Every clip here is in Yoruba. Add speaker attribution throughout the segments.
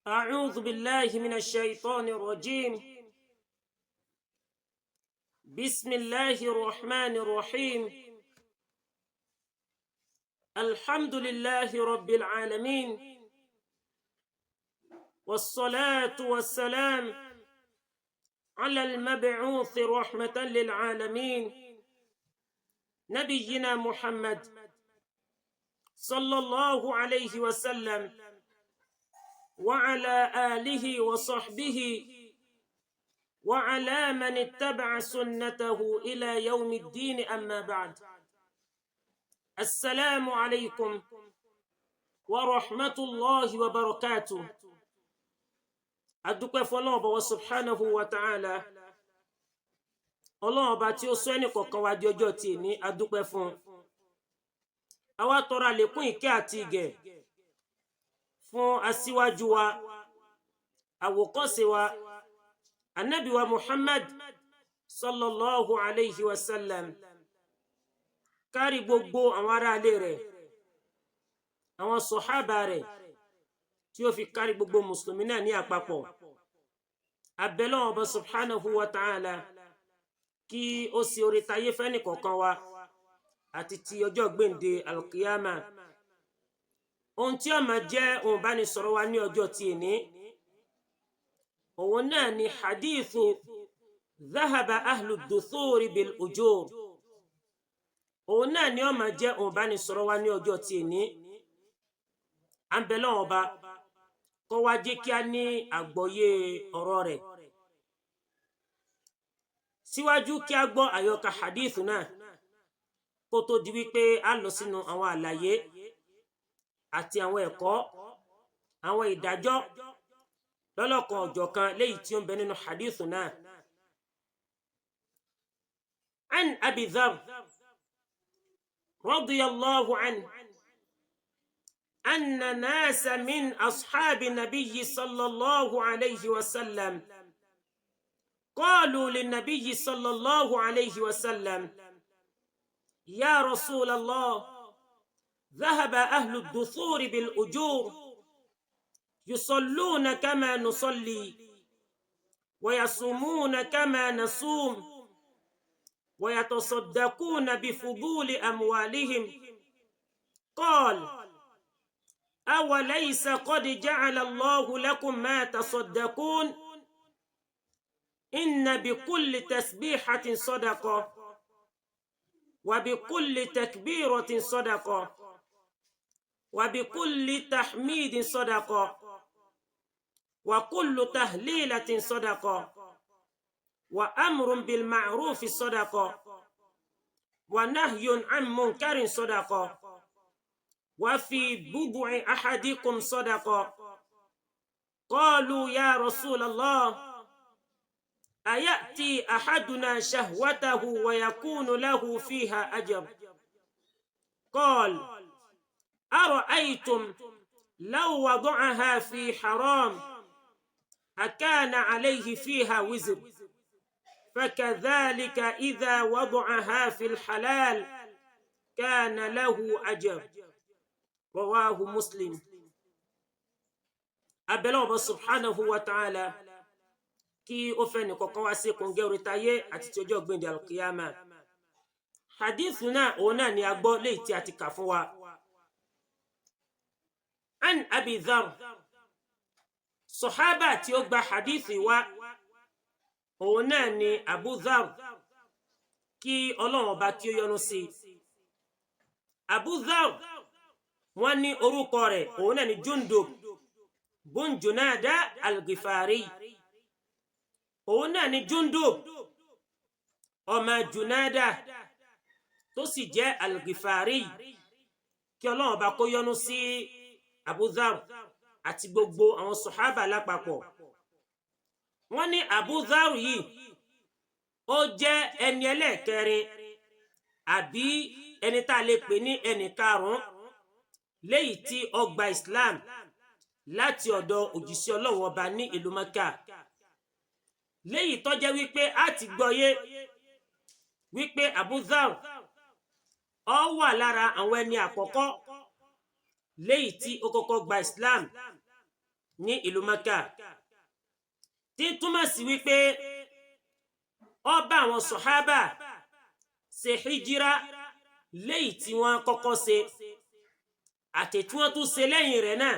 Speaker 1: أعوذ بالله من الشيطان الرجيم. بسم الله الرحمن الرحيم. الحمد لله رب العالمين، والصلاة والسلام على المبعوث رحمة للعالمين نبينا محمد صلى الله عليه وسلم وعلى آله وصحبه وعلى من اتبع سنته إلى يوم الدين، أما بعد. السلام عليكم ورحمة الله وبركاته. adúpẹ́ fún Ọlọ́run Ọba subhanahu wa ta'ala. Ọlọ́run Ọba tí ó sọ ẹnì kọ̀ọ̀kan wá di ọjọ́ tí ní adúpẹ́ fún. Àwa tọrọ àlékún ìkẹ́ àti ìgẹ̀ fún aṣíwájú wa, àwòkọ́ṣe wa, Ànábì wa Muhammad sallallahu alayhi wa sallam. Kárí gbogbo àwọn ará ilé rẹ̀, àwọn sọ̀hábà rẹ̀, tí ó fi kárí gbogbo mùsùlùmí náà ní àpapọ̀. Abẹ́lẹ́ Ọba subhanahu wa ta'ala kí ó ṣe oore táyé fẹ́ni kọ̀ọ̀kan wa àti ti ọjọ́ gbèǹde alqiyama. Ohun tí ó máa jẹ́ ohun bá ní sọ̀rọ̀ wa ní ọjọ́ tí ní òun náà ni hadithu dhahaba ahlu duthuri bil ujur. Òun náà ni ó máa jẹ́ ohun bá ní sọ̀rọ̀ wa ní ọjọ́ tí ní. Abẹ́lẹ́ Ọba kó wá jẹ́ kí a ní àgbọ́yé ọ̀rọ̀ rẹ̀. Síwájú kí a gbọ́ àyọkà hadith náà kó tó di wípé a lọ sínú àwọn àlàyé àti àwọn ẹ̀kọ́, àwọn ìdájọ́ lọ́lọ́kan ọ̀jọ̀kan léyìí tí ó ń bẹ nínú hadith náà. An Abi Dharr radiyallahu anhu أن ناس من أصحاب النبي صلى الله عليه وسلم قالوا للنبي صلى الله عليه وسلم: يا رسول الله، ذهب أهل الدثور بالأجور يصلون كما نصلي ويصومون كما نصوم ويتصدقون بفضول أموالهم. قال: أوليس قد جعل الله لكم ما تصدقون؟ إن بكل تسبيحة صدقة، وبكل تكبيرة صدقة، وبكل تحميد صدقة، وكل تهليلة صدقة، وأمر بالمعروف صدقة، ونهي عن منكر صدقة، وفي بضع أحدكم صدقة. قالوا: يا رسول الله، أيأتي أحدنا شهوته ويكون له فيها أجر؟ قال: أرأيتم لو وضعها في حرام أكان عليه فيها وزر؟ فكذلك إذا وضعها في الحلال كان له أجر. رواه مسلم. Abẹ́lẹ́ Ọba subhanahu wa ta'ala kí ó fẹ́ ní kọ̀ọ̀kan wá sí kòǹgẹ́ orí táyé àti tí ọjọ́ gbẹ̀ndẹ̀ alqiyama. Hadithu náà òun náà ni a gbọ́ léyìí tí a ti kà fún wa. An Abi Dharr, sọ̀hábà tí ó gba hadithu wa òun náà ni Abu Dharr, kí Ọlọ́run Ọba kí ó yọ́nú sí. Abu Dharr wọ́n ní orúkọ rẹ̀ òun náà ni Jundub bun Junada al-Ghifari. Òun náà ni Jundub ọmọ Junada tó sì jẹ́ al-Ghifari. Kí Ọlọ́run Ọba kó yọ́nú sí Abu Dharr àti gbogbo àwọn sọ̀hábà lápapọ̀. Wọ́n ní Abu Dharr yìí ó jẹ́ ẹni ẹlẹ́ẹ̀kẹrin àbí ẹni tá a lè pè ní ẹni karùn-ún léyìí tí ó gba Islam láti ọ̀dọ̀ òjíṣẹ́ Ọlọ́run Ọba ní ìlú Mẹ́kà. Léyìí tó jẹ́ wípé a ti gbọ́yé wípé Abu Dharr ó wà lára àwọn ẹni àkọ́kọ́ léyìí tí ó kọ́kọ́ gba Islam ní ìlú Mẹ́kà tí túmọ̀ sí wípé ó bá àwọn sàhábà ṣe hijira léyìí tí wọ́n kọ́kọ́ ṣe àti tí wọ́n tún ṣe lẹ́yìn rẹ̀ náà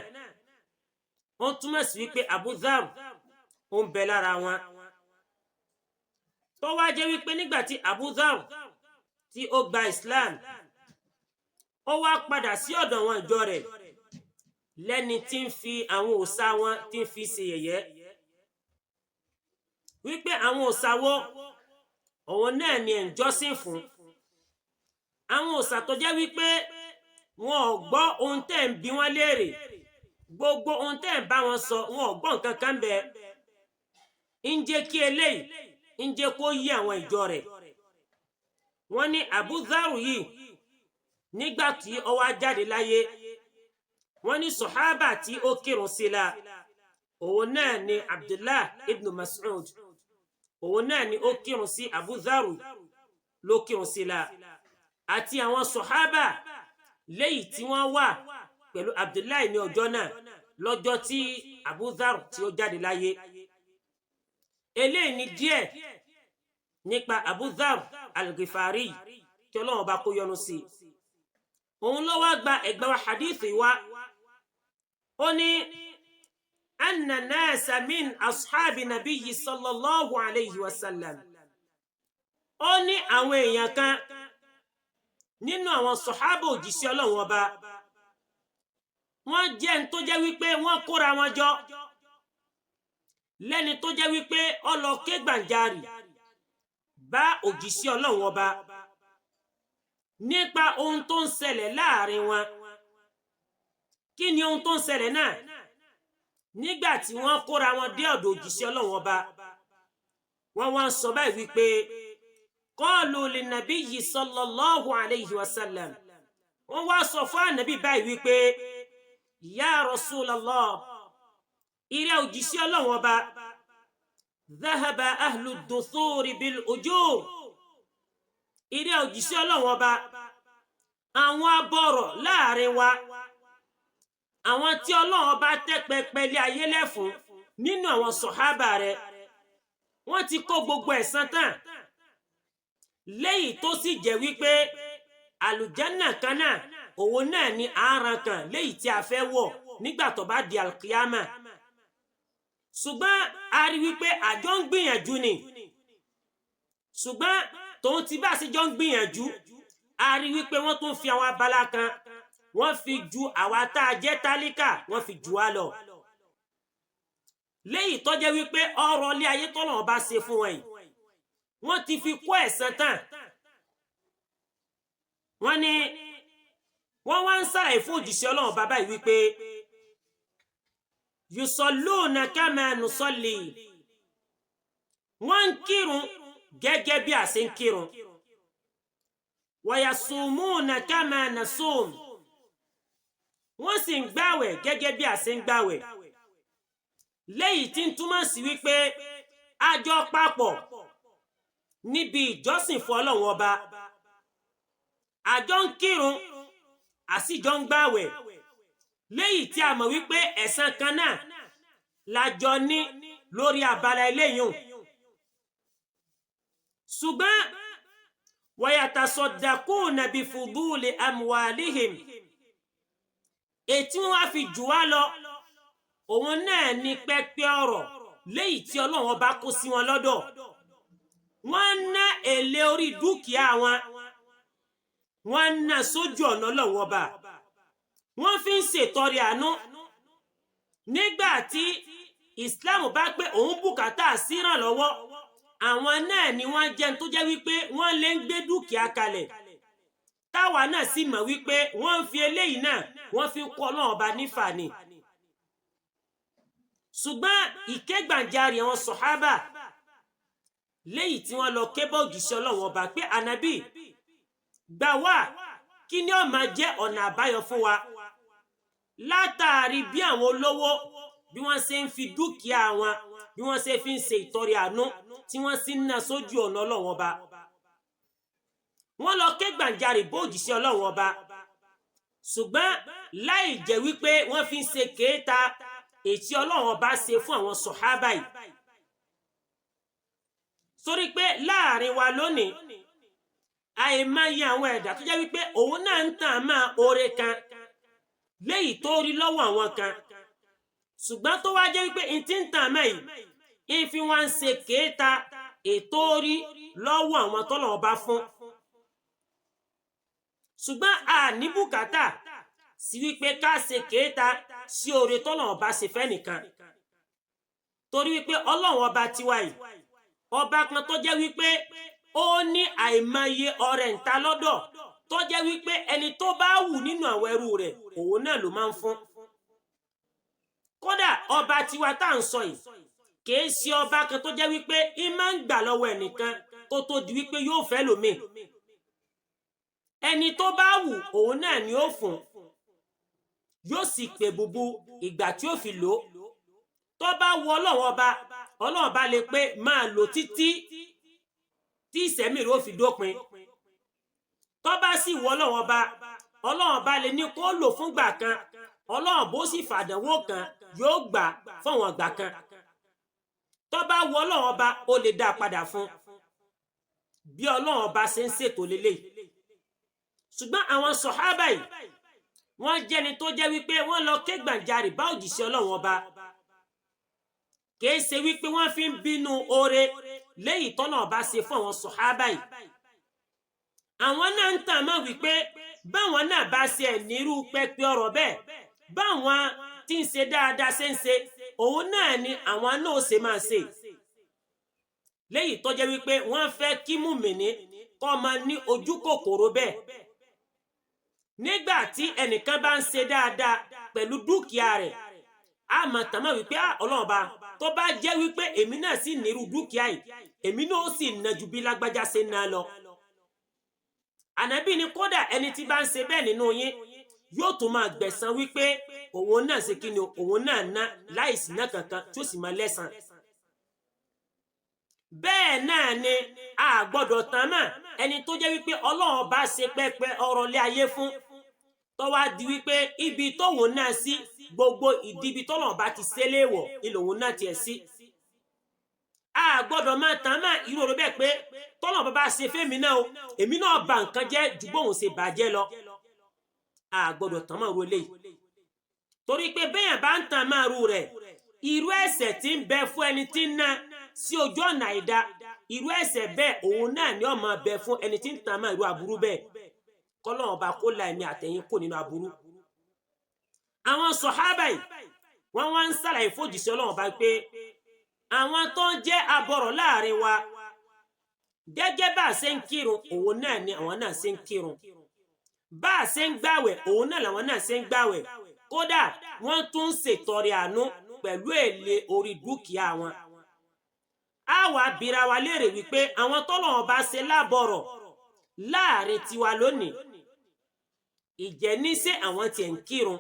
Speaker 1: ó túmọ̀ sí wípé Abu Dharr ó ń bẹ lára wọn tó wá jẹ́ wípé nígbà tí Abu Dharr tí ó gba Islam ó wá padà sí ọ̀dọ̀ wọn ìjọ rẹ̀ lẹ́ni tí ń fi àwọn òòṣà wọn tí ń fi ṣe yẹ̀yẹ́ wípé àwọn òòṣà wo òun náà ni ẹ̀ ń jọ́sìn fún àwọn òòṣà tó jẹ́ wípé wọn ò gbọ́ ohun tẹ́ ń bi wọ́n léèrè gbogbo ohun tẹ́ ń bá wọn sọ wọn ò gbọ́ nǹkan kan bẹ́ẹ̀ ń jẹ́ kí eléyìí ń jẹ́ kó yí àwọn ìjọ rẹ̀ wọ́n ní Abu Dharr yìí nígbà tí ó wá jáde láyé wọ́n ní sọ̀hábà tí ó kírun sí la òun náà ni Abdullah ibn Mas'ud òun náà ni ó kírun sí Abu Dharr ló kírun sí la àti àwọn sọ̀hábà léyìí tí wọ́n wà pẹ̀lú Abdullah ní ọjọ́ náà lọ́jọ́ tí Abu Dharr tí ó jáde láyé eléyìí ni díẹ̀ nípa Abu Dharr al-Ghifari tí Ọlọ́run bá kó yọ́nú sí òun ló wá gba ẹgbẹ́ wa hadithi wa ó ní anna nasa min ashabi nabiyyi sallallahu alayhi wa sallam ó ní àwọn èèyàn kan nínú àwọn sọ̀hábà òjíṣẹ́ Ọlọ́run ọba wọ́n jẹ́ ń tó jẹ́ wípé wọ́n kóra wọn jọ lẹ́ni tó jẹ́ wípé ó lọ ké gbàǹjarì bá òjíṣẹ́ Ọlọ́run ọba nípa ohun tó ń ṣẹlẹ̀ láàrin wọn kí ni ohun tó ń ṣẹlẹ̀ náà nígbà tí wọ́n kóra wọn dé ọ̀dọ̀ òjíṣẹ́ Ọlọ́run ọba wọ́n wá ń sọ báyìí wípé qalu linnabiyyi sallallahu alayhi wa sallam wọ́n wá sọ fún ànábì báyìí wípé ya Rasulallah ìrẹ́ òjíṣẹ́ Ọlọ́run ọba dhahaba ahlu duthuri bil ujur ìrẹ́ òjíṣẹ́ Ọlọ́run ọba àwọn abọ̀rọ̀ láàrin wa àwọn tí Ọlọ́run ọba tẹ́ pẹpẹ lé ayé lẹ́fún nínú àwọn sọ̀hábà rẹ̀ wọ́n ti kó gbogbo ẹ̀san tán léyìí tó sì jẹ́ wípé àlùjánnà kan náà òun náà ni àárán kan léyìí tí a fẹ́ wọ̀ nígbà tó bá di alkiyama ṣùgbọ́n a rí wípé àjọ ń gbìyànjú ni ṣùgbọ́n tòun ti bá ṣe jọ ń gbìyànjú a rí wípé wọ́n tún fi àwọn abala kan wọ́n fi ju àwa tá a jẹ́ tálíkà wọ́n fi jù wá lọ léyìí tó jẹ́ wípé ọrọ̀ ilé ayé tọ́lọ́run bá ṣe fún wọn yìí wọ́n ti fi kó ẹ̀san tán wọ́n ní wọ́n wá ń ṣàlàyé fún òjíṣẹ́ Ọlọ́run bàbá yìí wípé yusalluna kama nusalli wọ́n ń kírun gẹ́gẹ́ bí a ṣe ń kírun wa yasumuna kama nasum wọ́n sì ń gbàwẹ̀ gẹ́gẹ́ bí a ṣe ń gbàwẹ̀ léyìí tí ń túmọ̀ sí wípé a jọ papọ̀ níbi ìjọsìn fún Ọlọ́run ọba àjọ ń kírun àsìjọ ń gbàwẹ̀ léyìí tí a mọ̀ wípé ẹ̀san kan náà lájọ ní lórí abala eléyìí ṣùgbọ́n wa yatasaddaquna bi fuduli amwalihim ètí wọ́n wá fi jù wá lọ òun náà ní pẹ́pẹ́ ọ̀rọ̀ léyìí tí Ọlọ́run ọba kó sí wọn lọ́dọ̀ wọ́n ná èlé orí dúkìá wọn wọ́n ná sójú ọ̀nà Ọlọ́run ọba wọ́n fi ń ṣètọrẹ àánú nígbà tí Islam bá pé òun bùkátà sírànlọ́wọ́ àwọn náà ni wọ́n jẹ́ tó jẹ́ wípé wọ́n lè ń gbé dúkìá kalẹ̀ táwa náà sì mọ̀ wípé wọ́n ń fi eléyìí náà wọ́n fi kọ́ Ọlọ́run ọba nífàní ṣùgbọ́n ìkégbàjarì àwọn sọ̀hábà léyìí tí wọ́n lọ kébọ̀ òjíṣẹ́ Ọlọ́run ọba pé ànábì gbà wá kí ni ó máa jẹ́ ọ̀nà àbáyọ fún wa látàrí bí àwọn olówó bí wọ́n ṣe ń fi dúkìá wọn bí wọ́n ṣe fi ń ṣe ìtọrẹ àánú tí wọ́n sì ń ná sójú ọ̀nà Ọlọ́run ọba wọ́n lọ kégbàjarì bó òjíṣẹ́ Ọlọ́run ọba ṣùgbọ́n láì jẹ́ wípé wọ́n fi ń ṣe kéèta ètí Ọlọ́run ọba ṣe fún àwọn sọ̀hábà yìí sórí pé láàrin wa lónìí àìmọye àwọn ẹ̀dá tó jẹ́ wípé òun náà ń tàn máa oore kan léyìí tó rí lọ́wọ́ àwọn kan ṣùgbọ́n tó wá jẹ́ wípé n ti ń tàn máa yìí ń fi wá ń ṣe kéèta ètò rí lọ́wọ́ àwọn tọ́lọ̀ ọba fún ṣùgbọ́n a ní bùkátà sí wípé ká ṣe kéèta sí oore tọ́lọ̀ ọba ṣe fẹ́ nìkan torí wípé Ọlọ́run ọba tiwa yìí ọba kan tó jẹ́ wípé ó ní àìmọye ọrẹ ńta lọ́dọ̀ tó jẹ́ wípé ẹni tó bá wù nínú àwọn ẹrú rẹ̀ òun náà ló máa ń fún kódà ọba tiwa tá à ń sọ yìí kìí ṣe ọba kan tó jẹ́ wípé í máa ń gbà lọ́wọ́ ẹnìkan kó tó di wípé yóò fẹ́ lòmíì ẹni tó bá wù òun náà ni ó fún yóò sì pè bùbù ìgbà tí ó fi lò ó tó bá wù Ọlọ́run ọba lè pé máa lò títí tí ìṣẹ̀mí rẹ̀ ó fi dópin tó bá sì wù Ọlọ́run ọba lè ní kó lò fúngbà kan Ọlọ́run bó sì fàdánwò kan yóò gbà fáwọn ìgbà kan tó bá wù Ọlọ́run ọba ó lè dá padà fún bí Ọlọ́run ọba ṣe ń ṣètò lélẹ̀ ṣùgbọ́n àwọn sọ̀hábà yìí wọ́n jẹ́ni tó jẹ́ wípé wọ́n lọ ké gbàjarè bá òjíṣẹ́ Ọlọ́run ọba kìí ṣe wípé wọ́n fi ń bínú oore léyìí tọ́nà ọba ṣe fún àwọn sọ̀hábà yìí àwọn náà ń tàn mọ́ wípé báwọn náà bá ṣe ẹ̀ nírú pẹpẹ ọ̀rọ̀ bẹ́ẹ̀ báwọn tí ń ṣe dáadáa ṣe ń ṣe òun náà ni àwọn náà ṣe máa ṣe léyìí tó jẹ́ wípé wọ́n fẹ́ kí mùmìnì kó máa ní ojú kòkòrò bẹ́ẹ̀ nígbà tí ẹnìkan bá ń ṣe dáadáa pẹ̀lú dúkìá rẹ̀ a máa tàn mọ́ wípé Ọlọ́run ọba tó bá jẹ́ wípé èmi náà sì nírú dúkìá yìí èmi náà ó sì ná ju bí lágbájá ṣe ná lọ ànábì ni kódà ẹni tí bá ń ṣe bẹ́ẹ̀ nínú yín yóò tún máa gbẹ̀san wípé òun náà ṣe kí ni òun náà ná láìsí ná kankan tí ó sì máa lẹ́san bẹ́ẹ̀ náà ni a gbọ́dọ̀ tàn mọ́ ẹni tó jẹ́ wípé Ọlọ́run ọba ṣe pẹ́pẹ́ ọrọ̀ lé ayé fún tó wá di wípé ibi tóun náà sí gbogbo ìdíbi tọ́lọ̀ bá ti ṣẹlẹ̀ wọ̀ ìlòun náà tiẹ̀ sí a gbọ́dọ̀ máa tàn máa irú ọ̀rọ̀ bẹ́ẹ̀ pé tọ́lọ̀ bá ṣe fẹ́mi náà o èmi náà bà nǹkan jẹ́ ju bóun ṣe bàjẹ́ lọ a gbọ́dọ̀ tàn máa ru eléyìí torí pé bẹ́ẹ̀ bá ń tàn máa ru rẹ̀ irú ẹ̀ṣẹ̀ tí ń bẹ fún ẹni tí ń ná sí ojú ọ̀nà àìdá irú ẹ̀ṣẹ̀ bẹ́ẹ̀ òun náà ni ó máa bẹ fún ẹni tí ń tàn máa irú aburú bẹ́ẹ̀ kọ́lọ́run ọba kó la ẹ̀mí àtẹ̀yìn kò nínú aburú àwọn sọ̀hábà yìí wọ́n wá ń ṣàlàyé fòjìṣẹ́ Ọlọ́run ọba pé àwọn tó ń jẹ́ abọ̀rọ̀ láàrin wa gẹ́gẹ́ bá a ṣe ń kírun òun náà ni àwọn náà ṣe ń kírun bá a ṣe ń gbàwẹ̀ òun náà làwọn náà ṣe ń gbàwẹ̀ kódà wọ́n tún ń ṣètọrẹ àánú pẹ̀lú èlé orí dúkìá wọn a wá bira wa léèrè wípé àwọn tọ́lọ́run bá ṣe lábọ̀rọ̀ láàrin tiwa lónìí ìjẹ́níṣẹ́ àwọn tiẹ̀ ń kírun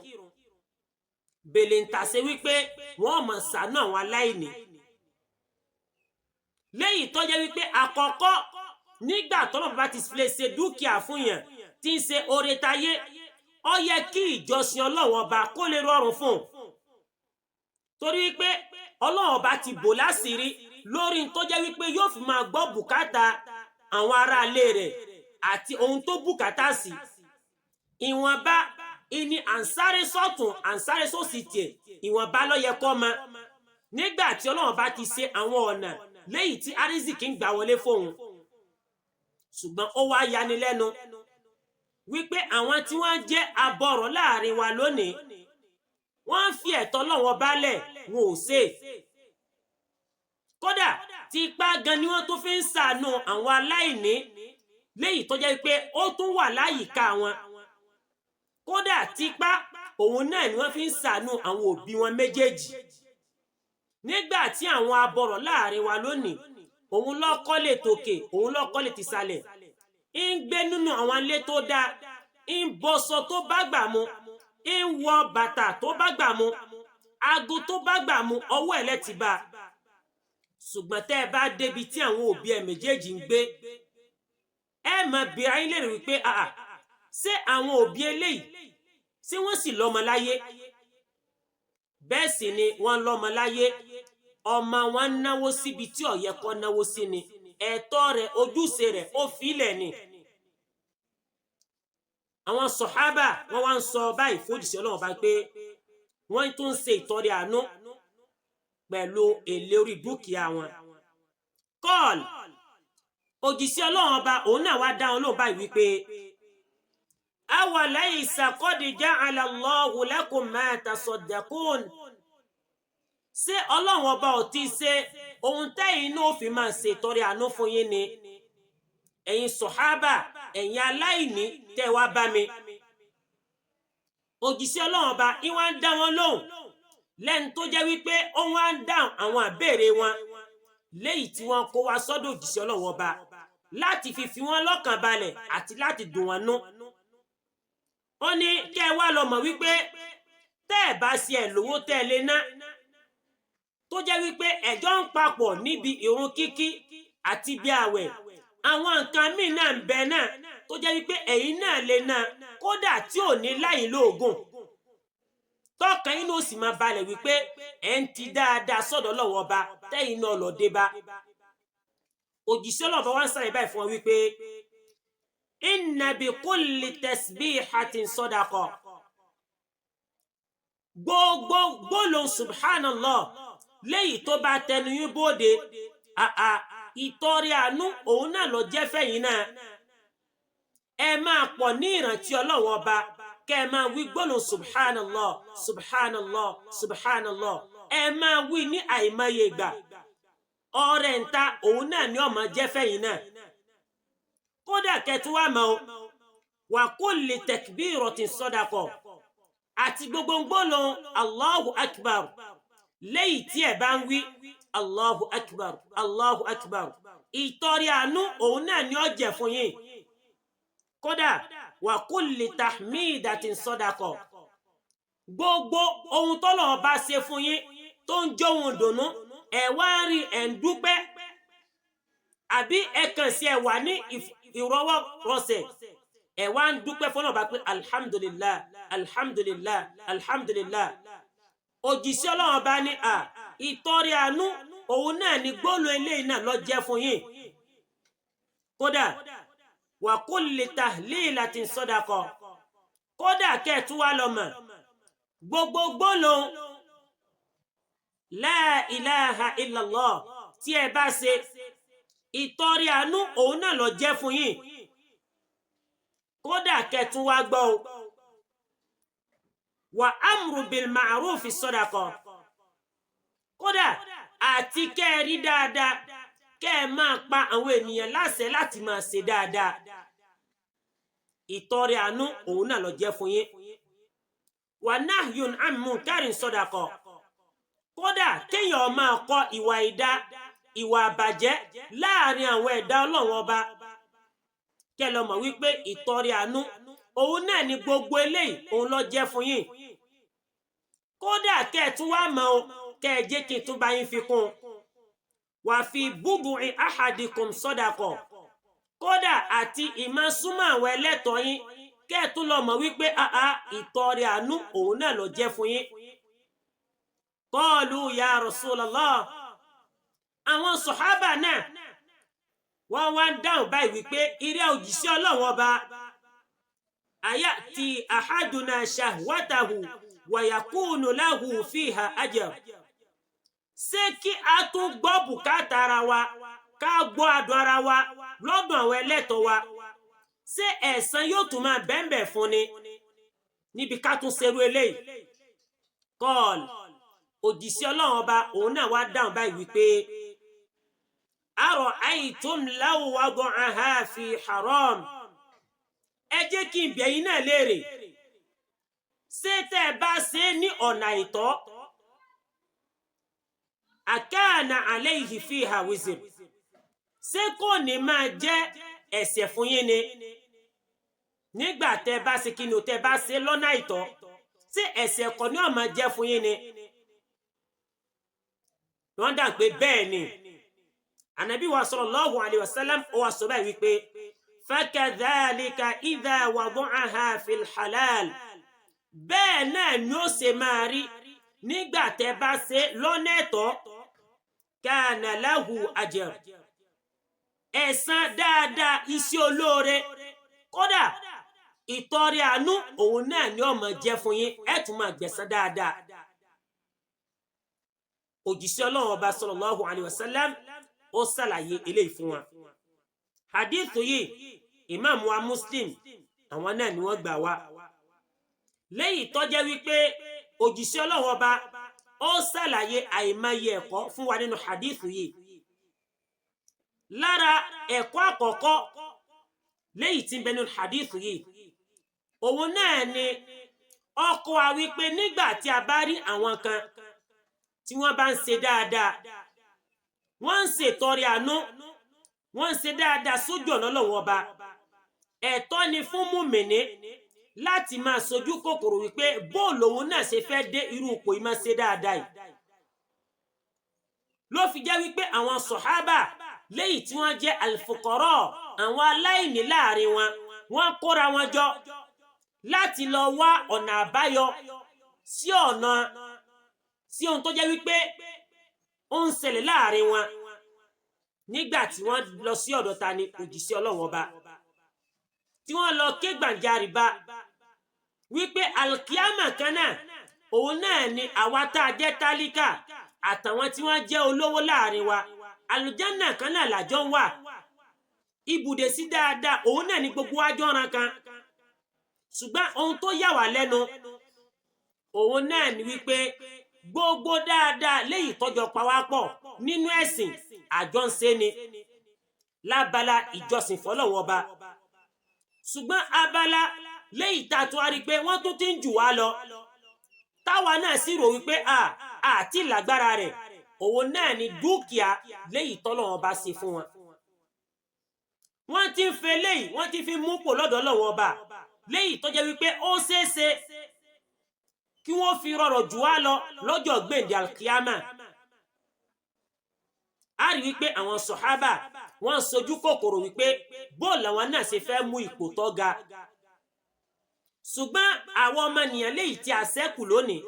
Speaker 1: bèlè ń tàṣe wípé wọ́n mọ̀ ṣàánú àwọn aláìní léyìí tó jẹ́ wípé àkọ́kọ́ nígbà tọ́lọ́run bá ti lè ṣe dúkìá fún yàn tí ń ṣe oore táyé ó yẹ kí ìjọsìn Ọlọ́run ọba kó lè rọrùn fún un torí wípé Ọlọ́run ọba ti bò láṣìírí lórí tó jẹ́ wípé yóò fi máa gbọ́ bùkátà àwọn aráalé rẹ̀ àti ohun tó bùkátà sí ìwọ̀nba ìní ànsáré sọ́tún ànsáré sósì tiẹ̀ ìwọ̀nba ló yẹ kó mọ nígbà tí Ọlọ́run bá ti ṣe àwọn ọ̀nà léyìí tí arísìkí ń gbà wọlé fóun ṣùgbọ́n ó wá yani lẹ́nu wípé àwọn tí wọ́n jẹ́ abọ̀rọ̀ láàrin wa lónìí wọ́n ń fi ẹ̀tọ́ Ọlọ́run balẹ̀ wọn ò ṣe kódà tí ipá gan ni wọ́n tó fi ń ṣàánú àwọn aláìní léyìí tó jẹ́ pé ó tún wà láyìíká wọn kódà tipa òun náà ni wọ́n fi ń ṣàánú àwọn òbí wọn méjèèjì nígbà tí àwọn abọ̀rọ̀ láàrin wa lónìí òun ló kọ́lé tòkè òun ló kọ́lé tìsàlẹ̀ ń gbé nínú àwọn ilé tó dáa ń bọ́ṣọ tó bá gbà mu ń wọ bàtà tó bá gbà mu aago tó bá gbà mu ọwọ́ ẹ̀ lẹ́tì bá ṣùgbọ́n tẹ́ ẹ bá débi tí àwọn òbí ẹ̀ méjèèjì ń gbé ẹ máa bi ara yín léèrè wípé ṣé àwọn òbí eléyìí ṣé wọ́n sì lọ́mọ láyé bẹ́ẹ̀ sì ni wọ́n lọ́mọ láyé ọmọ wọn náwó síbi tí ó yẹ kó náwó sí ni ẹ̀tọ́ rẹ̀ ojúṣe rẹ̀ ó filẹ̀ ni. àwọn sọ̀hábà wọ́n wá ń sọ báyìí fún òjíṣẹ́ Ọlọ́run bá pé wọ́n tún ń ṣe ìtọrẹ àánú pẹ̀lú èlé orí dúkìá wọn. kọ́ọ̀lù òjíṣẹ́ Ọlọ́run ọba òun náà wá dá wọn lóhùn báyìí wípé awalaysa qad ja'ala Allahu lakum ma tasaddaqun. ṣé Ọlọ́run ọba ò ti ṣe ohun tẹ́yìn náà fi máa ṣe ìtọrẹ àánú fún yín ni ẹ̀yin sọ̀hábà ẹ̀yin aláìní tẹ́ wá bá mi. òjíṣẹ́ Ọlọ́run ọba ìwà ń dá wọn lóhùn lẹ́nu tó jẹ́ wípé ó wá ń dáhùn àwọn àbẹ̀rẹ̀ wọn léyìí tí wọ́n kó wá sọ́dọ̀ òjíṣẹ́ Ọlọ́run ọba láti fi wọ́n lọ́kàn balẹ̀ àti láti dùn wọ́n nú. ó ní kẹ́ ẹ wá lọ mọ̀ wípé tẹ́ ẹ bá ṣe ẹ̀ lówó tẹ́ ẹ lé ná tó jẹ́ wípé ẹ̀jọ́ ń papọ̀ níbi ìrun kíkí àti bí àwẹ̀ àwọn nǹkan míì náà ń bẹ náà tó jẹ́ wípé ẹ̀yin náà lè ná kódà tí ò ní láyìn lóògùn tọ́kàn yín ló sì máa balẹ̀ wípé ẹ̀ ń ti dáadáa sọ́dọ̀ Ọlọ́run ọba tẹ́yìn náà lọ dé bá. òjíṣẹ́ Ọlọ́run ọba wá ń sáré báyìí fún ọ wípé inna bi kulli tasbihatin sadaqa. gbogbo gbólóhùn subhanallah léyìí tó bá tẹnu yín bóde ìtọrẹ àánú òun náà ló jẹ́ fẹ́yìn náà. ẹ máa pọ̀ ní ìrántí Ọlọ́run ọba kẹ́ ẹ máa wí gbólóhùn subhanallah subhanallah subhanallah ẹ máa wí ní àìmọye ìgbà. ọrẹ ń ta òun náà ni ó máa jẹ́ fẹ́yìn náà. kódà kẹtù wá mọ́ wa kulli takbiratin sadaqa àti gbogbo gbólóhùn Allahu akbar léyìí tí ẹ bá ń wí Allahu akbar Allahu akbar ìtọrẹ àánú òun náà ni ó jẹ́ fún yín. kódà wa kulli tahmidatin sadaqa gbogbo ohun tọ́lọ́run bá ṣe fún yín tó ń jó ohun dùnnú ẹ wá rí ẹ̀ ń dúpẹ́ àbí ẹ kàn sí ẹ wà ní ìrọwọ́rọsẹ̀ ẹ wá ń dúpẹ́ fọ́nà bá pé alhamdulillah alhamdulillah alhamdulillah. òjíṣẹ́ Ọlọ́run bá ní ìtọrẹ àánú òun náà ni gbólóhùn eléyìí náà ló jẹ́ fún yín. kódà wa kulli tahlilatin sadaqa kódà kẹ́ẹ̀tú wá lọ mọ̀ gbogbo gbólóhùn la ilaha illallah tí ẹ bá ṣe ìtọrẹ àánú òun náà ló jẹ́ fún yín. kódà kẹ́ẹ̀tú wá gbọ́ o wa amru bil ma'rufi sadaqa kódà àti kẹ́ ẹ rí dáadáa kẹ́ ẹ máa pa àwọn ènìyàn láṣẹ láti máa ṣe dáadáa ìtọrẹ àánú òun náà ló jẹ́ fún yín. wa nahyun an munkarin sadaqa kódà kéèyàn máa kọ ìwà ìdá ìwà àbàjẹ́ láàrin àwọn ẹ̀dá Ọlọ́run ọba kẹ́ lọ mọ̀ wípé ìtọrẹ àánú òun náà ni gbogbo eléyìí òun ló jẹ́ fún yín. kódà kẹ́ ẹ tún wá mọ̀ o kẹ́ ẹ jẹ́ kí n tún bá yín fi kún wa fi bubu'i ahadikum sadaqa kódà àti ìmọ̀súnmọ́ àwọn ẹlẹ́tọ̀ọ́ yín kẹ́ ẹ tún lọ mọ̀ wípé ìtọrẹ àánú òun náà ló jẹ́ fún yín. qalu ya Rasulallah àwọn sọ̀hábà náà wọ́n wá ń dáhùn báyìí wípé ìrẹ́ òjíṣẹ́ Ọlọ́run ọba ayati ahaduna shahwatahu wa yakunu lahu fiha ajr. ṣé kí a tún gbọ́ bùkátà ara wa ká gbọ́ adùn ara wa lọ́dọ̀ àwọn ẹlẹ́tọ̀ọ́ wa ṣé ẹ̀san yóò tún máa bẹ́ẹ̀nbẹ̀ fún ni níbi ká tún ṣerú eléyìí. kọ́ọ̀l òjíṣẹ́ Ọlọ́run ọba òun náà wá dáhùn báyìí wípé ara'aytum law wada'aha fi haram. ẹ jẹ́ kí n bi ẹ̀yin náà léèrè ṣé tẹ́ ẹ bá ṣe ní ọ̀nà àìtọ́ akana alayhi fiha wizr ṣé kò ní máa jẹ́ ẹ̀ṣẹ̀ fún yín ni nígbà tẹ́ bá ṣe kí ni o tẹ́ bá ṣe lọ́nà àìtọ́ ṣé ẹ̀ṣẹ̀ kọ́ ni ó máa jẹ́ fún yín ni. wọ́n dà pé bẹ́ẹ̀ ni Ànábì wa sallallahu alayhi wa sallam ó wá sọ báyìí wípé fakadhalika idha wada'aha fil halal bẹ́ẹ̀ náà ni ó ṣe máa rí nígbà tẹ́ bá ṣe lọ́nà ẹ̀tọ́ kana lahu ajr, ẹ̀san dáadáa iṣẹ́ olóore kódà ìtọrẹ àánú òun náà ni ó máa jẹ́ fún yín, ẹ tún máa gbẹ̀san dáadáa. Òjíṣẹ́ Ọlọ́run ọba sallallahu alayhi wa sallam ó ṣàlàyé eléyìí fún wa. Hadithu yìí Imam wa Muslim àwọn náà ni wọ́n gbà wá. Lẹ́yìn tó jẹ́ wípé òjíṣẹ́ Ọlọ́run ọba ó ṣàlàyé àìmọye ẹ̀kọ́ fún wa nínú hadithu yìí. Lára ẹ̀kọ́ àkọ́kọ́ lẹ́yìn tí ń bẹ nínú hadithu yìí, òun náà ni ó kọ́ wa wípé nígbà tí a bá rí àwọn kan tí wọ́n bá ń ṣe dáadáa, wọ́n ń ṣètọrẹ àánú, wọ́n ń ṣe dáadáa sójú ọ̀nà Ọlọ́run ọba, ẹ̀tọ́ ni fún mùmìnì láti máa sojú kòkòrò wípé bóòlù òun náà ṣe fẹ́ dé irú ipò yìí máa ṣe dáadáa yìí. Ló fi jẹ́ wípé àwọn sọ̀hábà lẹ́yìn tí wọ́n jẹ́ alfuqara, àwọn aláìní láàrin wọn, wọ́n kóra wọn jọ láti lọ wá ọ̀nà àbáyọ sí ohun tó jẹ́ wípé ó ń ṣẹlẹ̀ láàrin wọn nígbà tí wọ́n lọ sí ọ̀dọ̀ ta ni òjíṣẹ́ Ọlọ́run ọba, tí wọ́n lọ ké gbàǹjarì bá wípé alkiyama kan náà òun náà ni àwa tá a jẹ́ tálíkà àtàwọn tí wọ́n jẹ́ olówó láàrin wa, àlùjánnà kan náà làjọ ń wà, ibùdó sí dáadáa òun náà ni gbogbo wa jọ ran kan. Ṣùgbọ́n ohun tó yà wá lẹ́nu òun náà ni wípé gbogbo dáadáa léyìí tọ́jọ pawápọ̀ nínú ẹ̀sìn àjọ ń ṣe ni lábala ìjọsìn fọ́lọ́run ọba. Ṣùgbọ́n abala léyìí tá a tún wá rí pé wọ́n tún ti ń jù wá lọ, táwa náà sì rò wípé àti lágbára rẹ̀, òun náà ni dúkìá léyìí tọ́lọ́run ọba ṣe fún wọn. Wọ́n ti ń fẹ́ léyìí, wọ́n ti fi mú pò lọ́dọ̀ Ọlọ́run ọba léyìí tó jẹ́ wípé ó ṣeéṣe kí wọ́n fi rọrọ̀ jù wá lọ lọ́jọ́ gbèǹdé alkiyama. A rí wípé àwọn sọ̀hábà wọ́n sojú kòkòrò wípé bóòlù àwọn náà ṣe fẹ́ mú ipò tó ga. Ṣùgbọ́n àwọn ọmọnìyàn léyìí tí a ṣẹ́kù lónìí,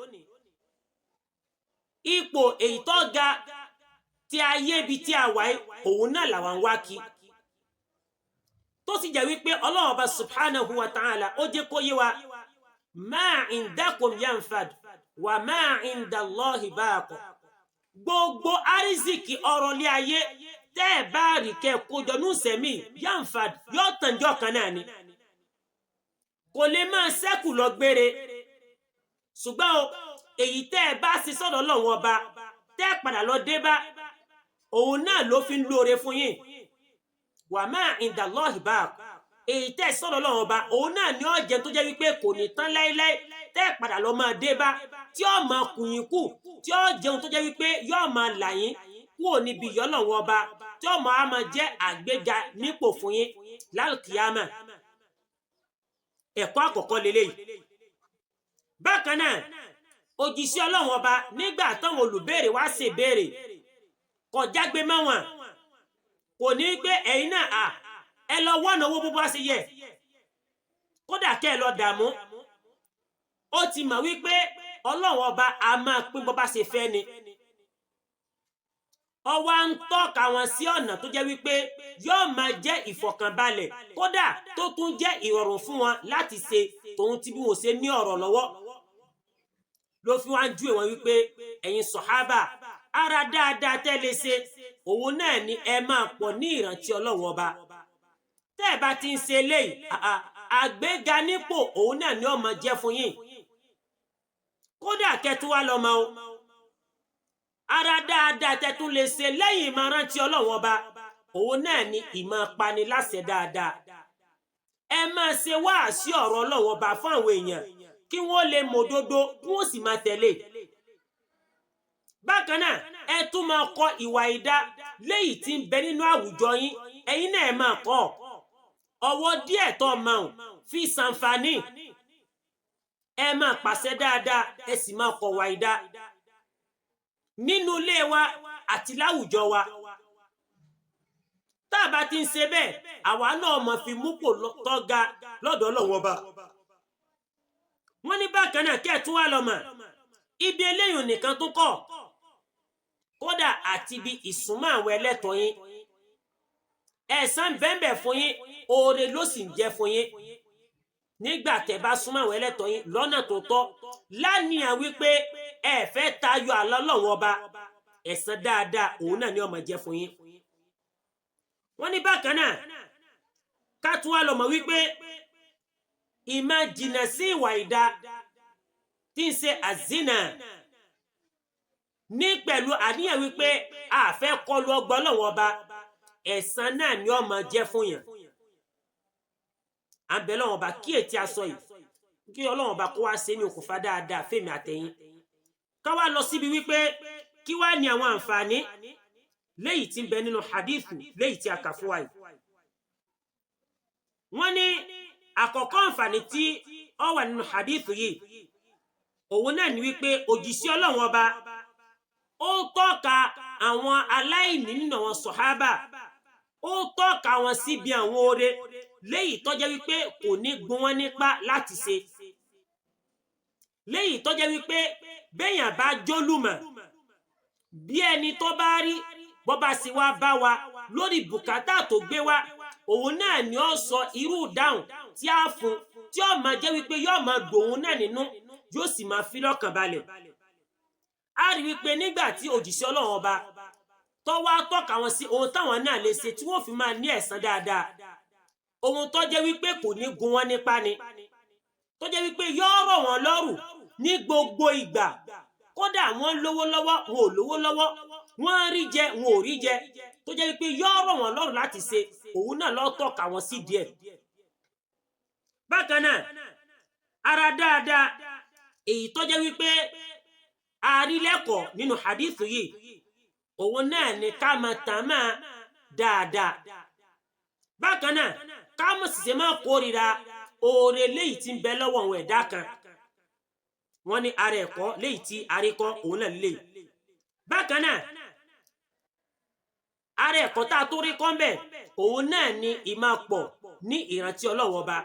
Speaker 1: ipò èyí tó ga tí ayé ibi tí a wà òun náà làwọn ń wá kí, tó sì jẹ́ wípé Ọlọ́run ọba subhanahu wa ta'ala ó jẹ́ kó yé wa ma indakum yanfad wa ma indallahi baaq. Gbogbo arizikì ọrọ̀ lé ayé tẹ́ ẹ̀ bá rí kẹ́ kójọ ní sẹ́mi yanfad yóò tànjọ́ kan náà ni, kò lè máa ṣẹ́kù lọ gbére. Ṣùgbọ́n èyí tẹ́ ẹ bá ṣe sọ́dọ̀ Ọlọ́run ọba tẹ́ ẹ padà lọ dé bá, òun náà ló fi ń lóore fún yín. Wa ma indallahi baaq, èyí tẹ́ ẹ sọ́dọ̀ Ọlọ́run ọba òun náà ni ó jẹ́ tó jẹ́ wípé kò ní tán láéláé, tẹ́ ẹ padà lọ máa dé bá, tí ó máa kù yín kù, tí ó jẹun tó jẹ́ wípé yóò máa là yín kúrò níbi ìyọ́ Ọlọ́run ọba, tí ó máa jẹ́ àgbéga nípò fún yín lálkìyámà. Ẹ̀kọ́ àkọ́kọ́ lélẹ́yìí. Bákan náà òjíṣẹ́ Ọlọ́run ọba nígbà táwọn olùbéèrè wá ṣe béèrè kò jágbe mọ́ wọn, kò ní pé ẹ̀yin náà ẹ lọ wọ́nà owó bó bá ṣe yẹ, kódà kẹ́ ẹ lọ dààmú. Ó ti mọ̀ wípé Ọlọ́run ọba a máa pín bó bá ṣe fẹ́ ni. Ó wá ń tọ́ka wọn sí ọ̀nà tó jẹ́ wípé yóò máa jẹ́ ìfọ̀kànbalẹ̀, kódà tó tún jẹ́ ìrọ̀rùn fún wọn láti ṣe tòun tí bí wọ́n ṣe ní ọ̀rọ̀ lọ́wọ́. Ló fi wá ń júwe wọn wípé ẹ̀yin sọ̀hábà, ara dáadáa tẹ́ lè ṣe òun náà ni ẹ máa pọ̀ ní ìrántí Ọlọ́run ọba. Tẹ́ ẹ bá ti ń ṣe eléyìí, àgbéga nípò òun náà ni ó máa jẹ́ fún yín. Kódà kẹtù wá lọ́mọ o, ara dáadáa tẹ́ tún lè ṣe lẹ́yìn ìmáa rántí Ọlọ́run ọba òun náà ni ìmáa pani láṣẹ dáadáa. Ẹ máa ṣe wáàsí ọ̀rọ̀ Ọlọ́run ọba fún àwọn èèyàn kí wọ́n lè mọ̀ òdodo kí wọ́n sì máa tẹ̀lé. Bákan náà ẹ tún máa kọ ìwà ìdá léyìí tí ń bẹ nínú àwùjọ yín, ẹ̀yin náà ẹ máa kọ́ ọwọ́ díẹ̀ tó máa fi ṣàǹfààní. Ẹ máa pàṣẹ dáadáa, ẹ sì máa kọ ìwà ìdá nínú ilé wa àti láwùjọ wa. Tá a bá ti ń ṣe bẹ́ẹ̀, àwa náà máa fi múpò tó ga lọ́dọ̀ Ọlọ́run ọba. Wọ́n ní bákan náà kẹ́ ẹ̀ tún wá lọ mọ̀ ibi eléyìn nìkan tó kọ́ kódà àti bí ìsúnmọ́ àwọn ẹlẹ́tọ̀ yín ẹ̀san bẹ́ẹ̀bẹ̀ fún yín oore ló sì ń jẹ́ fún yín nígbà tẹ́ bá súnmọ́ àwọn ẹlẹ́tọ̀ yín lọ́nà tó tọ́ láníyàn wípé ẹ fẹ́ tayọ àlà Ọlọ́run ọba ẹ̀san dáadáa òun náà ni ó máa jẹ́ fún yín. wọ́n ní bákan náà ká tún wá lọ mọ̀ wípé ìmọ̀ jìnnà sí ìwà ìdá tí ń ṣe àzínà ní pẹ̀lú àníyàn wípé a fẹ́ kọlu ọgbà Ọlọ́run ọba ẹ̀san náà ni ó máa jẹ́ fún yàn. àbẹ̀ Ọlọ́run ọba kí ètí aṣọ yìí kí Ọlọ́run ọba kó wá ṣe ní okùnfà dáadáa fèmí àtẹ̀yìn. ká wá lọ síbi wípé kí wá ní àwọn àǹfààní léyìí tí ń bẹ nínú hadithu léyìí tí a kà fún wa yìí. wọ́n ní àkọ́kọ́ àǹfààní tí ó wà nínú hadithu yìí òun náà ni wípé òjíṣẹ́ Ọlọ́run ọba ó tọ́ka àwọn aláìní nínú àwọn sọ̀hábà ó tọ́ka wọn síbi àwọn oore léyìí tó jẹ́ wípé kò ní gún wọn nípa láti ṣe léyìí tó jẹ́ wípé béèyàn bá jólùmọ̀ bí ẹni tó bá rí bó bá sì wá bá wa lórí bùkátà tó gbé wá òun náà ni ó sọ irú dáhùn tí a fún tí ó máa jẹ́ wípé yóò máa dòun náà nínú yóò sì máa fi lọ́kàn balẹ̀. a rí wípé nígbà tí òjíṣẹ́ Ọlọ́run ọba tó wá tọ́ka wọn sí ohun táwọn náà lè ṣe tí wọ́n fi máa ní ẹ̀san dáadáa ohun tó jẹ́ wípé kò ní gún wọn nípa ni tó jẹ́ wípé yóò rọ̀ wọ́n lọ́rùn ní gbogbo ìgbà kódà wọ́n lówó lọ́wọ́ wọn ò lówó lọ́wọ́ wọ́n rí jẹ wọn ò rí jẹ tó jẹ́ wípé yóò rọ̀ wọ́n lọ́rùn láti ṣe òun náà ló tọ́ka wọn sí díẹ̀. bákan náà ara dáadáa èyí tó jẹ́ wípé a rí lẹ́kọ̀ọ́ nínú hadith yìí òun náà ni ká máa tàn máa dáadáa. bákan náà ká mọ̀ sì ṣe máa kórìíra oore léyìí tí ń bẹ lọ́wọ́ àwọn ẹ̀dá kan wọ́n ní ara ẹ̀kọ́ léyìí tí aríkọ́ òun náà lè. bákan náà ara ẹ̀kọ́ tá a tó rí kọ́ mbẹ̀ òun náà ni ìmáa pọ̀ ní ìrántí Ọlọ́run ọba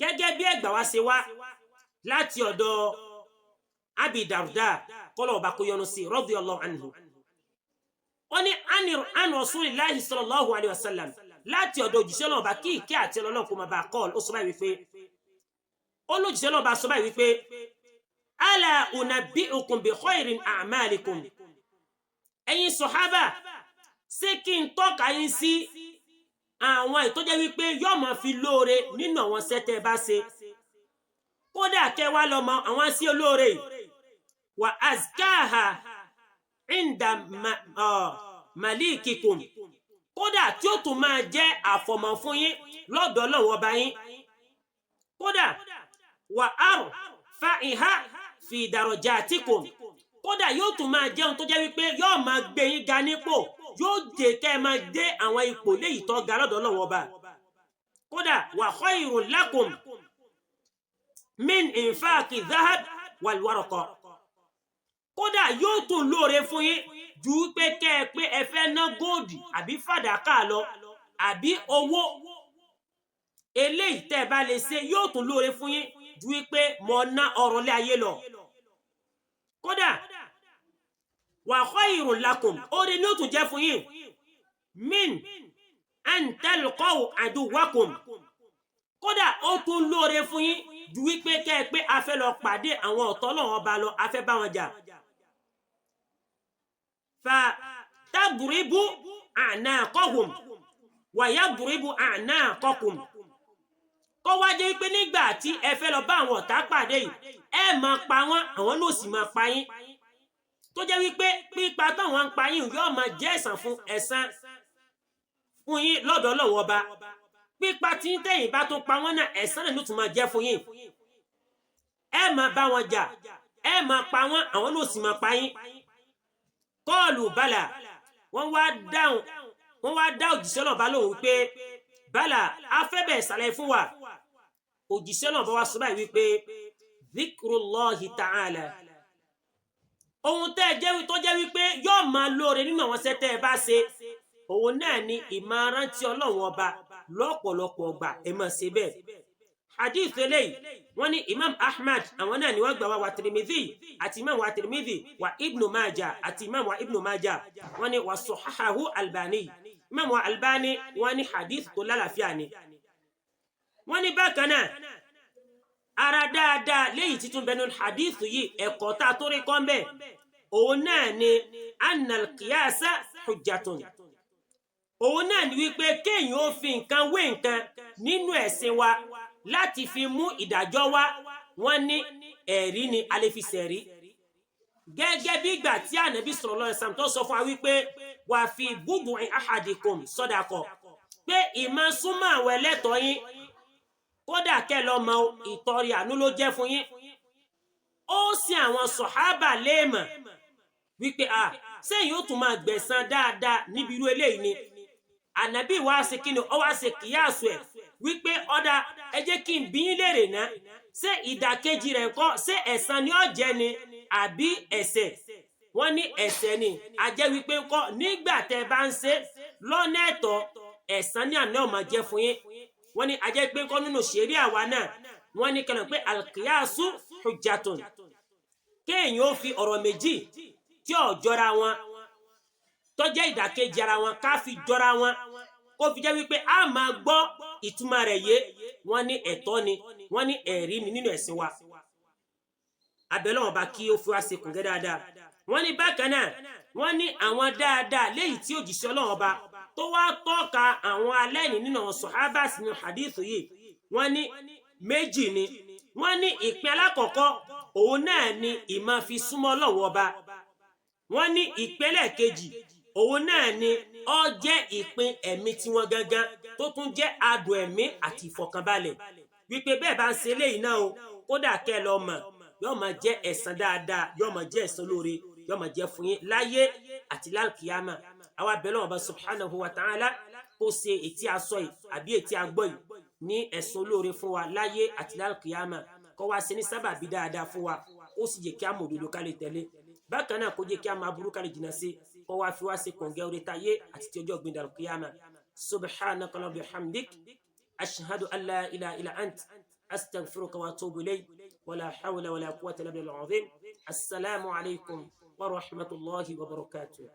Speaker 1: gẹ́gẹ́ bí ẹgbà wá ṣe wá láti ọ̀dọ̀ Abi Darda kọ́lọ̀ ọba kó yọ́nú sí radiyallahu anhu. wọ́n ní an Rasulillahi sallallahu alayhi wa sallam láti ọ̀dọ̀ òjíṣẹ́ náà ọba kí ìkẹ́ àti Ọlọ́run kó máa bá a kọ́ọ̀lù ó sọ báyìí wípé olójíṣẹ́ náà ọba sọ báyìí wípé ala unabbi'ukum bi khairin a'malikum ẹ̀yin sọ̀hábà ṣé kí n tọ́ka yín sí àwọn ìtọ́jẹ́ wípé yóò máa fi lóore nínú àwọn sẹ́tẹ̀ bá ṣe kódà kẹwàá lọ́mọ àwọn sí olóore wa azkaha inda malikikum kódà tí ó tún máa jẹ́ àfọ̀mọ́ fún yín lọ́dọ̀ Ọlọ́run ọba yín kódà wa arfa'iha fi darajatikum kódà yóò tún máa jẹun tó jẹ́ wípé yóò máa gbé yín ga nípò yóò jẹ́ kẹ́ ẹ máa dé àwọn ipò léyìí tó ga lọ́dọ̀ Ọlọ́run ọba kódà wa khayrun lakum min infaqi dhahab wal waraqa kódà yóò tún lóore fún yín ju pé kẹ́ ẹ pé ẹ fẹ́ ná góòdì àbí fàdákà lọ àbí owó eléyìí tẹ́ ẹ bá lè ṣe yóò tún lóore fún yín ju pé mo ná ọrọ̀ lé ayé lọ kódà wa khayrun lakum oore ni ó tún jẹ́ fún yín min an talqaw aduwakum kódà ó tún lóore fún yín ju wípé kẹ́ ẹ pé a fẹ́ lọ pàdé àwọn ọ̀tọ̀ Ọlọ́run ọba lọ a fẹ́ bá wọn jà fa tadribu a'naqahum wa yadribu a'naqakum kó wá jẹ́ wípé nígbà tí ẹ fẹ́ lọ bá àwọn ọ̀tá pàdé yìí ẹ máa pa wọ́n àwọn náà sì máa pa yín tó jẹ́ wípé pípa táwọn ń pa yín yóò máa jẹ́ ẹ̀san fún yín lọ́dọ̀ Ọlọ́run ọba pípa tí ń tẹ̀yìn bá tún pa wọ́n náà ẹ̀san náà ló tún máa jẹ́ fún yín ẹ máa bá wọn jà ẹ máa pa wọ́n àwọn náà sì máa pa yín kọ́ọ̀lù bàlà wọ́n wá dá òjíṣẹ́ náà bá lóhùn wípé bàlà afẹ́bẹ̀ ìsàlẹ̀ fún wa òjíṣẹ́ náà bá wá sọ báyìí wípé dhikrullahi ta'ala ohun tẹ́ ẹ jẹ́ tó jẹ́ wípé yóò máa lóore nínú àwọn sẹ́tẹ́ ẹ bá ṣe òun náà ni ìmárántí Ọlọ́run ọba lọ́pọ̀lọpọ̀ ọgbà ẹ máa ṣe bẹ́ẹ̀ hadith eléyìí wọ́n ní imam ahmad àwọn náà ni wọ́n gbà wá tirmidhi àti imam wa tirmidhi wa ibnu majah àti imam wa ibnu majah wọ́n ní wa sahahahu albani imam wa albani wọ́n ní hadith tó lálàáfíà ni. wọ́n ní bákan náà ara dáadáa léyìí títún bẹnu hadith yìí ẹ̀kọ́ tá a tó rí kọ́ mbẹ́ òun náà ni annal qiyasa hujjatun òun náà ni wípé kéèyàn ó fi nǹkan wé nǹkan nínú ẹ̀sìn wa láti fi mú ìdájọ́ wá wọ́n ní ẹ̀rí ni a lè fi ṣẹ̀rí gẹ́gẹ́ bí ìgbà tí ànábì sallallahu alaihi wasallam tó sọ fún wa wípé wà fi bud'i ahadikum sadaqa pé ìmọ̀ súnmọ́ àwọn ẹlẹ́tọ̀ yín kódà kẹ́ lọ mọ ìtọrẹ àánú ló jẹ́ fún yín. ó sì àwọn sọ̀hábà léèmọ̀ wípé sẹ́yìn ó tún máa gbẹ̀san dáadáa níbi irú eléyìí ni ànábì wá ṣe kí ni ó wá ṣe kíyàsù ẹ̀ wípé ọ̀dà ẹ jẹ́ kí n bí yín léèrè ná ṣé ìdàkejì rẹ̀ ńkọ́ ṣé ẹ̀san ni ó jẹ́ ni àbí ẹ̀ṣẹ̀. wọ́n ní ẹ̀ṣẹ̀ ni a jẹ́ wípé ńkọ́ nígbà tẹ́ bá ń ṣe lọ́nà ẹ̀tọ́ ẹ̀san ní àná ó máa jẹ́ fún yín. wọ́n ní a jẹ́ pé ńkọ́ nínú ṣẹ̀ríà wa náà wọ́n ní kẹ́lẹ́ pé alqiyasu hujjatun kéèyàn ó fi ọ̀rọ̀ méjì tí ó jọra wọn tó jẹ́ ìdàkejì ara wọn ká fi jọra wọn kó fi jẹ́ wípé a máa gbọ́ ìtumọ̀ rẹ̀ yé wọ́n ní ẹ̀tọ́ ni wọ́n ní ẹ̀rí ni nínú ẹ̀sìn wa. abẹ́lẹ́ wọn bá kí ó fi wá ṣe kùngẹ́ dáadáa. wọ́n ní bákan náà wọ́n ní àwọn dáadáa léyìí tí òjíṣẹ́ Ọlọ́run ọba tó wá tọ́ka àwọn aláìní nínú àwọn sọ̀hábà sínú hadith yìí wọ́n ní méjì ni. wọ́n ní ìpín alákọ̀ọ́kọ́ òun náà ni ìmọ̀ fi súnmọ́ Ọlọ́run ọba. wọ́n ní ìpínlẹ̀ kejì òun náà ni ó jẹ́ ìpín ẹ̀mí tiwọn gangan tó tún jẹ́ adùn ẹ̀mí àti ìfọ̀kànbalẹ̀ wípé bẹ́ẹ̀ bá ń ṣe eléyìí náà o kódà kẹ́ lọ mọ̀ yóò máa jẹ́ ẹ̀san dáadáa yóò máa jẹ́ ẹ̀san lóore yóò máa jẹ́ fún yín láyé àti lálkìyámà. àwa bẹ̀rẹ̀ wọn bá subhanahu wa ta'ala kó ṣe ètí aṣọ yìí àbí ètí agbọ́ yìí ní ẹ̀san lóore fún wa láyé àti lálkìyámà kó wá ṣe ní sábàbí dáadáa fún wa ó sì jẹ́ kí a mọ̀ òdodo ká lè tẹ̀lé bákan náà kó jẹ́ kí a máa burú ká lè jìnnà sí kó wá fi wá sí kòǹgẹ́ orí táyé àti tí ọjọ́ gbìndà al-qiyamah. subhanaka wa bihamdik ashhadu an la ilaha illa ant astaghfiruka wa atubu ilayk wala hawla wala quwwata illa billahi al-azim. assalamu alaykum wa rahmatullahi wa barakatuh.